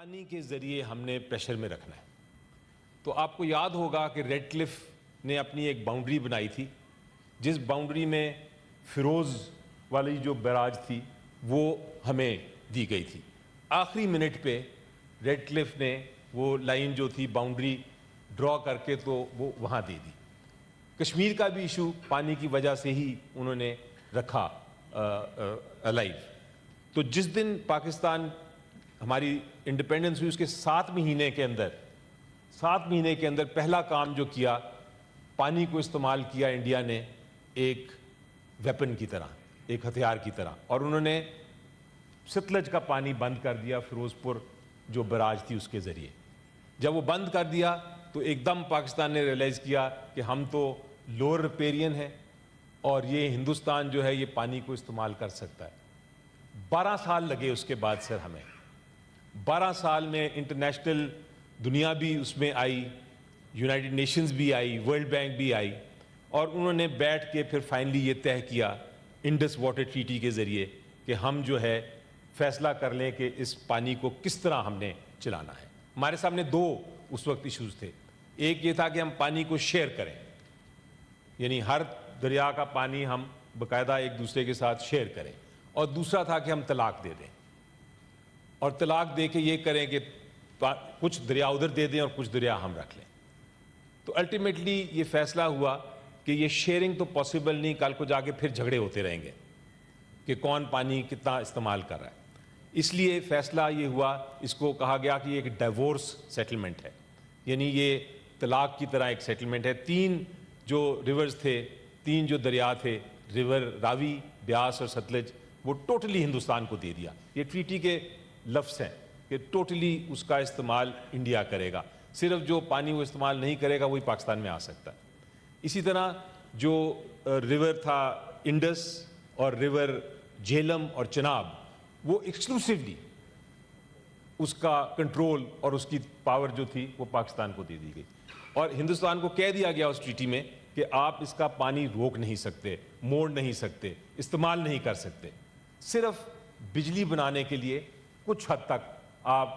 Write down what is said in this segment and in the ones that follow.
پانی کے ذریعے ہم نے پریشر میں رکھنا ہے. تو آپ کو یاد ہوگا کہ ریڈ کلف نے اپنی ایک باؤنڈری بنائی تھی, جس باؤنڈری میں فیروز والی جو بیراج تھی وہ ہمیں دی گئی تھی. آخری منٹ پہ ریڈ کلف نے وہ لائن جو تھی باؤنڈری ڈرا کر کے تو وہ وہاں دے دی. کشمیر کا بھی ایشو پانی کی وجہ سے ہی انہوں نے رکھا الائیو. تو جس دن پاکستان ہماری انڈیپینڈنس ہوئی اس کے 7 مہینے کے اندر پہلا کام جو کیا, پانی کو استعمال کیا انڈیا نے ایک ویپن کی طرح, ایک ہتھیار کی طرح, اور انہوں نے ستلج کا پانی بند کر دیا فیروز پور جو براج تھی اس کے ذریعے. جب وہ بند کر دیا تو ایک دم پاکستان نے ریئلائز کیا کہ ہم تو لوور ریپیرین ہیں اور یہ ہندوستان جو ہے یہ پانی کو استعمال کر سکتا ہے. 12 سال لگے اس کے بعد سر ہمیں. 12 سال میں انٹرنیشنل دنیا بھی اس میں آئی, یونائٹڈ نیشنز بھی آئی, ورلڈ بینک بھی آئی, اور انہوں نے بیٹھ کے پھر فائنلی یہ طے کیا انڈس واٹر ٹریٹی کے ذریعے کہ ہم جو ہے فیصلہ کر لیں کہ اس پانی کو کس طرح ہم نے چلانا ہے. ہمارے سامنے 2 اس وقت ایشوز تھے. ایک یہ تھا کہ ہم پانی کو شیئر کریں, یعنی ہر دریا کا پانی ہم باقاعدہ ایک دوسرے کے ساتھ شیئر کریں, اور دوسرا تھا کہ ہم طلاق دے دیں, اور طلاق دے کے یہ کریں کہ کچھ دریا ادھر دے دیں اور کچھ دریا ہم رکھ لیں. تو الٹیمیٹلی یہ فیصلہ ہوا کہ یہ شیئرنگ تو پاسبل نہیں, کل کو جا کے پھر جھگڑے ہوتے رہیں گے کہ کون پانی کتنا استعمال کر رہا ہے. اس لیے فیصلہ یہ ہوا, اس کو کہا گیا کہ یہ ایک ڈائیورس سیٹلمنٹ ہے, یعنی یہ طلاق کی طرح ایک سیٹلمنٹ ہے. 3 جو ریورز تھے, 3 جو دریا تھے, ریور راوی, بیاس اور ستلج, وہ ٹوٹلی ہندوستان کو دے دیا. یہ ٹریٹی کے لفظ ہیں کہ ٹوٹلی اس کا استعمال انڈیا کرے گا, صرف جو پانی وہ استعمال نہیں کرے گا وہی پاکستان میں آ سکتا ہے. اسی طرح جو ریور تھا انڈس اور ریور جہلم اور چناب, وہ ایکسکلوسیولی اس کا کنٹرول اور اس کی پاور جو تھی وہ پاکستان کو دے دی گئی, اور ہندوستان کو کہہ دیا گیا اس ٹریٹی میں کہ آپ اس کا پانی روک نہیں سکتے, موڑ نہیں سکتے, استعمال نہیں کر سکتے. صرف بجلی بنانے کے لیے کچھ حد تک آپ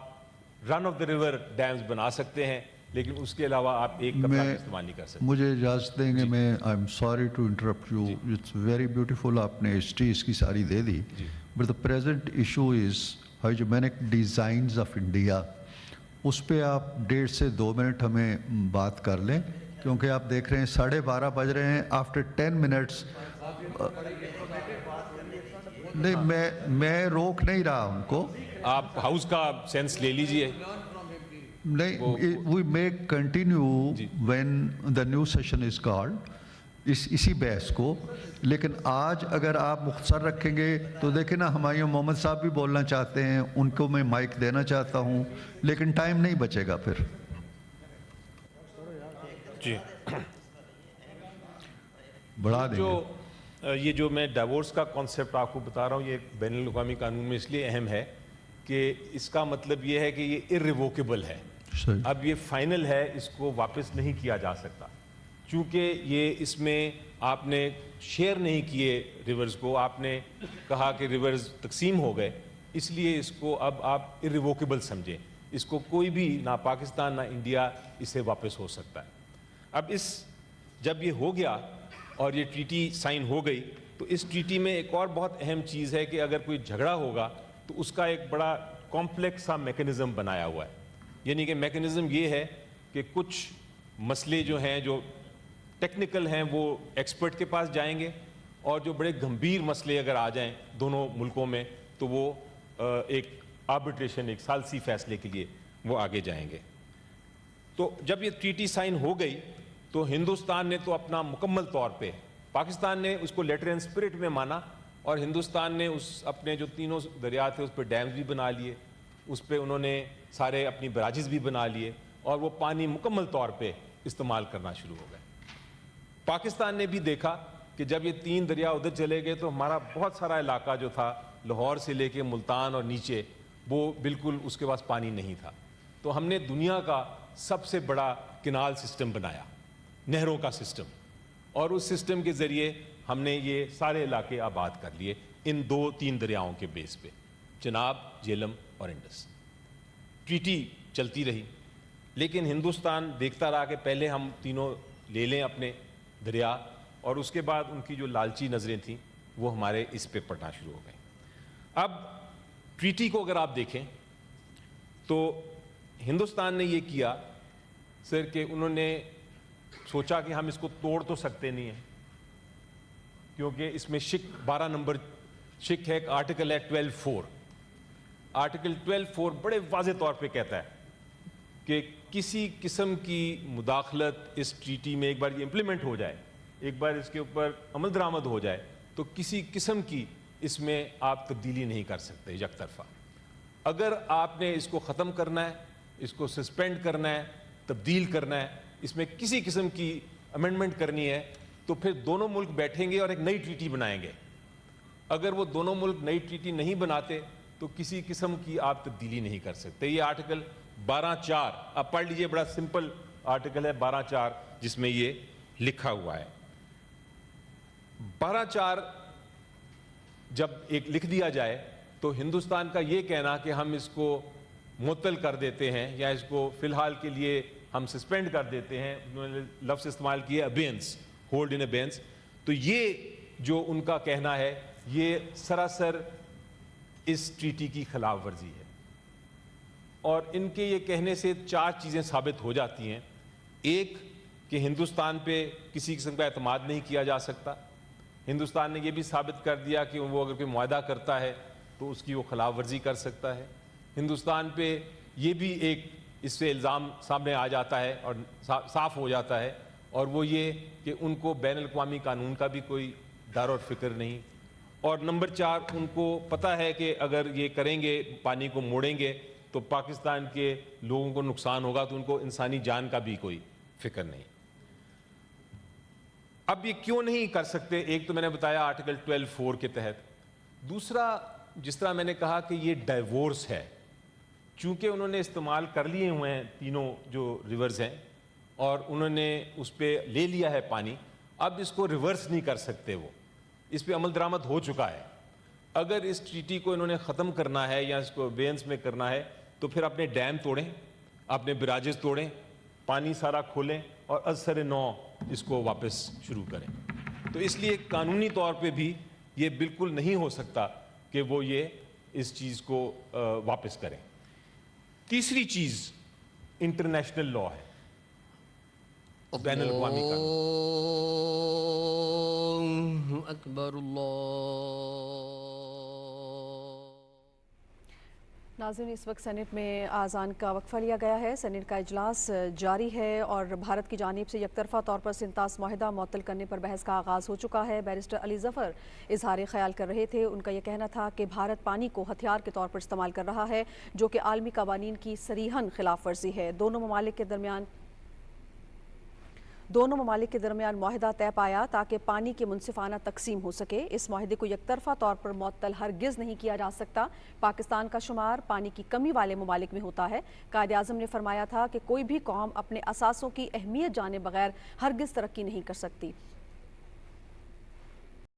رن آف دا ریور ڈیمز بنا سکتے ہیں, لیکن اس کے علاوہ آپ ایک قطرہ بھی استعمال نہیں کر سکتے. مجھے اجازت دیں گے, میں I am sorry to interrupt you, it's very beautiful, آپ نے ہسٹری اس کی ساری دے دی, but the present issue is hegemonic designs of India. اس پہ آپ 1.5 سے 2 منٹ ہمیں بات کر لیں, کیونکہ آپ دیکھ رہے ہیں 12:30 بج رہے ہیں. آفٹر 10 منٹس نہیں, میں روک نہیں رہا ان کو, آپ ہاؤس کا سینس لے لیجئے. نہیں, وی may continue when the new session is called, اسی بحث کو. لیکن آج اگر آپ مختصر رکھیں گے تو دیکھیں نا, ہمایوں محمد صاحب بھی بولنا چاہتے ہیں, ان کو میں مائک دینا چاہتا ہوں, لیکن ٹائم نہیں بچے گا پھر. جی, بڑھا دیں گے. یہ جو میں ڈائیورس کا کانسیپٹ آپ کو بتا رہا ہوں, یہ بین الاقوامی قانون میں اس لیے اہم ہے کہ اس کا مطلب یہ ہے کہ یہ irrevocable ہے. اب یہ فائنل ہے, اس کو واپس نہیں کیا جا سکتا, چونکہ یہ اس میں آپ نے شیئر نہیں کیے ریورز کو, آپ نے کہا کہ ریورز تقسیم ہو گئے, اس لیے اس کو اب آپ irrevocable سمجھیں. اس کو کوئی بھی, نہ پاکستان نہ انڈیا, اسے واپس ہو سکتا ہے. اب جب یہ ہو گیا اور یہ ٹریٹی سائن ہو گئی, تو اس ٹریٹی میں ایک اور بہت اہم چیز ہے کہ اگر کوئی جھگڑا ہوگا تو اس کا ایک بڑا کمپلیکس سا میکنزم بنایا ہوا ہے. یعنی کہ میکنزم یہ ہے کہ کچھ مسئلے جو ہیں جو ٹیکنیکل ہیں وہ ایکسپرٹ کے پاس جائیں گے, اور جو بڑے گمبھیر مسئلے اگر آ جائیں دونوں ملکوں میں تو وہ ایک آربٹریشن, ایک ثالثی فیصلے کے لیے وہ آگے جائیں گے. تو جب یہ ٹریٹی سائن ہو گئی تو ہندوستان نے تو اپنا مکمل طور پہ, پاکستان نے اس کو لیٹر اینڈ اسپرٹ میں مانا, اور ہندوستان نے اس اپنے جو 3 دریا تھے اس پہ ڈیمز بھی بنا لیے, اس پہ انہوں نے سارے اپنی براجز بھی بنا لیے, اور وہ پانی مکمل طور پہ استعمال کرنا شروع ہو گئے. پاکستان نے بھی دیکھا کہ جب یہ 3 دریا ادھر چلے گئے تو ہمارا بہت سارا علاقہ جو تھا لاہور سے لے کے ملتان اور نیچے, وہ بالکل اس کے پاس پانی نہیں تھا. تو ہم نے دنیا کا سب سے بڑا کینال سسٹم بنایا, نہروں کا سسٹم, اور اس سسٹم کے ذریعے ہم نے یہ سارے علاقے آباد کر لیے ان 2-3 دریاؤں کے بیس پہ, چناب, جہلم اور انڈس. ٹریٹی چلتی رہی، لیکن ہندوستان دیکھتا رہا کہ پہلے ہم تینوں لے لیں اپنے دریا، اور اس کے بعد ان کی جو لالچی نظریں تھیں وہ ہمارے اس پہ پڑنا شروع ہو گئیں۔ اب ٹریٹی کو اگر آپ دیکھیں تو ہندوستان نے یہ کیا سر کہ انہوں نے سوچا کہ ہم اس کو توڑ تو سکتے نہیں ہیں، کیونکہ اس میں شک 12 نمبر شک ہے، ایک آرٹیکل ہے 12(4). آرٹیکل 12(4) بڑے واضح طور پہ کہتا ہے کہ کسی قسم کی مداخلت اس ٹریٹی میں ایک بار یہ امپلیمنٹ ہو جائے، ایک بار اس کے اوپر عمل درآمد ہو جائے، تو کسی قسم کی اس میں آپ تبدیلی نہیں کر سکتے یک طرفہ۔ اگر آپ نے اس کو ختم کرنا ہے، اس کو سسپینڈ کرنا ہے، تبدیل کرنا ہے، اس میں کسی قسم کی امینڈمنٹ کرنی ہے، تو پھر دونوں ملک بیٹھیں گے اور ایک نئی ٹریٹی بنائیں گے۔ اگر وہ دونوں ملک نئی ٹریٹی نہیں بناتے تو کسی قسم کی آپ تبدیلی نہیں کر سکتے۔ یہ آرٹیکل 12(4) آپ پڑھ لیجئے، بڑا سمپل آرٹیکل ہے 12(4) جس میں یہ لکھا ہوا ہے۔ 12(4) جب ایک لکھ دیا جائے تو ہندوستان کا یہ کہنا کہ ہم اس کو معطل کر دیتے ہیں یا اس کو فی الحال کے لیے ہم سسپینڈ کر دیتے ہیں، انہوں نے لفظ استعمال کیا ابینس، ہولڈ ان ابینس، تو یہ جو ان کا کہنا ہے یہ سراسر اس ٹریٹی کی خلاف ورزی ہے۔ اور ان کے یہ کہنے سے 4 چیزیں ثابت ہو جاتی ہیں۔ ایک کہ ہندوستان پہ کسی قسم کا اعتماد نہیں کیا جا سکتا۔ ہندوستان نے یہ بھی ثابت کر دیا کہ وہ اگر کوئی معاہدہ کرتا ہے تو اس کی وہ خلاف ورزی کر سکتا ہے۔ ہندوستان پہ یہ بھی ایک اس سے الزام سامنے آ جاتا ہے اور صاف ہو جاتا ہے، اور وہ یہ کہ ان کو بین الاقوامی قانون کا بھی کوئی ڈر اور فکر نہیں، اور نمبر 4 ان کو پتہ ہے کہ اگر یہ کریں گے، پانی کو موڑیں گے تو پاکستان کے لوگوں کو نقصان ہوگا، تو ان کو انسانی جان کا بھی کوئی فکر نہیں۔ اب یہ کیوں نہیں کر سکتے؟ ایک تو میں نے بتایا آرٹیکل 12(4) کے تحت۔ دوسرا، جس طرح میں نے کہا کہ یہ ڈائیورس ہے، چونکہ انہوں نے استعمال کر لیے ہوئے ہیں تینوں جو ریورز ہیں اور انہوں نے اس پہ لے لیا ہے پانی، اب اس کو ریورس نہیں کر سکتے، وہ اس پہ عمل درآمد ہو چکا ہے۔ اگر اس ٹریٹی کو انہوں نے ختم کرنا ہے یا اس کو وینس میں کرنا ہے تو پھر اپنے ڈیم توڑیں، اپنے براجز توڑیں، پانی سارا کھولیں اور از سر نو اس کو واپس شروع کریں۔ تو اس لیے قانونی طور پہ بھی یہ بالکل نہیں ہو سکتا کہ وہ یہ اس چیز کو واپس کریں۔ تیسری چیز انٹرنیشنل لا ہے، بین الاقوامی قانون۔ اللہ اکبر، اللہ۔ ناظرین، اس وقت سینٹ میں آذان کا وقفہ لیا گیا ہے۔ سینٹ کا اجلاس جاری ہے اور بھارت کی جانب سے یک طرفہ طور پر سنتاس معاہدہ معطل کرنے پر بحث کا آغاز ہو چکا ہے۔ بیرسٹر علی ظفر اظہار خیال کر رہے تھے۔ ان کا یہ کہنا تھا کہ بھارت پانی کو ہتھیار کے طور پر استعمال کر رہا ہے، جو کہ عالمی قوانین کی صریحاً خلاف ورزی ہے۔ دونوں ممالک کے درمیان معاہدہ طے پایا تاکہ پانی کی منصفانہ تقسیم ہو سکے۔ اس معاہدے کو یک طرفہ طور پر معطل ہرگز نہیں کیا جا سکتا۔ پاکستان کا شمار پانی کی کمی والے ممالک میں ہوتا ہے۔ قائد اعظم نے فرمایا تھا کہ کوئی بھی قوم اپنے اثاثوں کی اہمیت جانے بغیر ہرگز ترقی نہیں کر سکتی۔